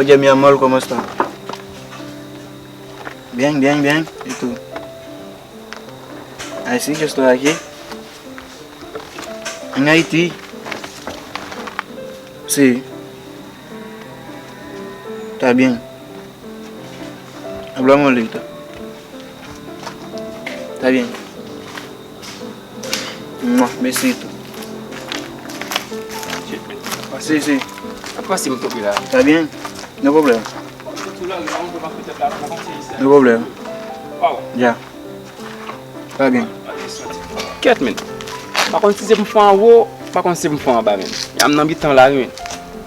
Oye, mi amor, ¿cómo está? Bien, bien, bien. ¿Y tú? Así que estoy aquí. En Haití. Sí. Está bien. Hablamos ahorita. Está bien. Besito. Sí, sí. Está bien. No hay problema. No hay problema. Ya. Está bien. Ket men. Par contre si c'est pour faire en haut, par contre c'est pour faire en bas men. Y a un habitant là men.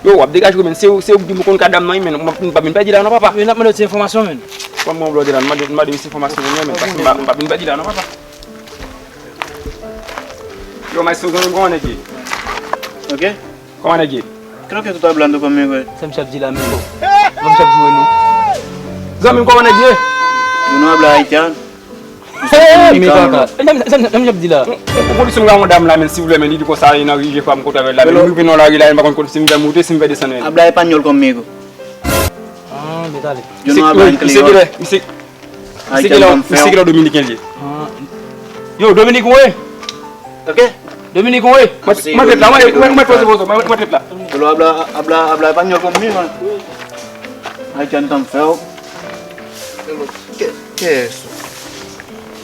Yo, wap dégage men, c'est ou di mo kon kadam nan men, pas bin pas di là non papa. Mais n'a pas d'information men. Comme mon blog là, m'a donné cette information men parce que pas bin pas di là non papa. Yo, mais c'est comment on est qui? ¿Ok? Comment on est qui? Creo que tú estás hablando conmigo. Ça me chap dit la même bon. Vamos chap jouer nous. Zami comment on est qui? Yo no hablo haitiano. Mais kaka. Ça me chap dit là. Pourquoi tu me madame là men si vous voulez men dit ko ça ina rive femme côté avec la men nous venons là il a pas contre si me va monter si me va descendre. Habla español conmigo. Ah, mais dale. Yo no hablo inglés. C'est que là dominicain lié. Yo Dominique ouais. ¿Ok? Dominique ouais. Moi tête là, moi tête là. Pero habla español conmigo. Haitiano tan feo. ¿Qué es eso?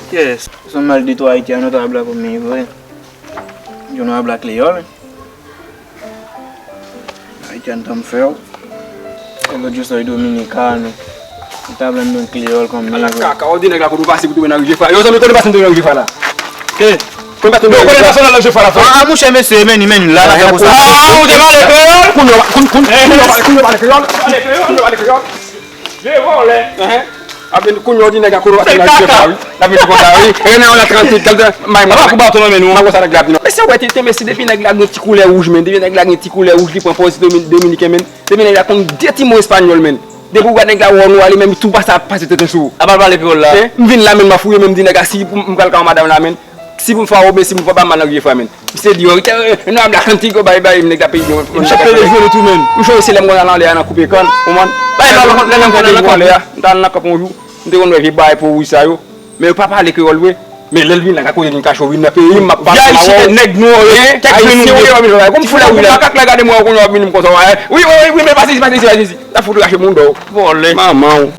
¿Qué es? Esos malditos haitianos te hablan conmigo, Yo no hablo criollo. Haitiano tan feo. Pero yo soy dominicano. Está hablando en criollo conmigo. La caca, on dit que la cour passe pour venir arriver là. Yo ça me connais pas sentir arriver là. ¿Qué? Quand tu connais pas ça là je fais là. Ah, mucha me se ven y men la Ah, on démarre le créole. Je volé. Aben kunyo di nega kuru atena jefa wi la bi ko da wi e na on la 30 quelqu'un may ma ko ba to men ma ko sa rek labino mais c'est ouais te mais c'est depuis nèg la petit couleur rouge men depuis nèg la petit couleur rouge li point positif dominicain men depuis nèg la kon deti mot espagnol men de ko ga nèg la won wali même tout pas ça passer tete sou A parler créole là. m'vin la men ma fouye même di nèg si m'kal ka madame la men si vous me faire obé si vous pas mal arriver men c'est dit on a la cantique bye bye nèg la pays on chaque les jours tout men m'cho c'est les mo dans les ana couper kan on bye la la dans na ka bonjour ndé on vi baay pour wi sa yo mais papa parler créole oui mais l'elvin la ko ni kacho wi na pays ma ba ma nèg no comme fou la wi la kak la garder moi ko no bi ni ko so oui mais pas ici la photo caché mon do volé maman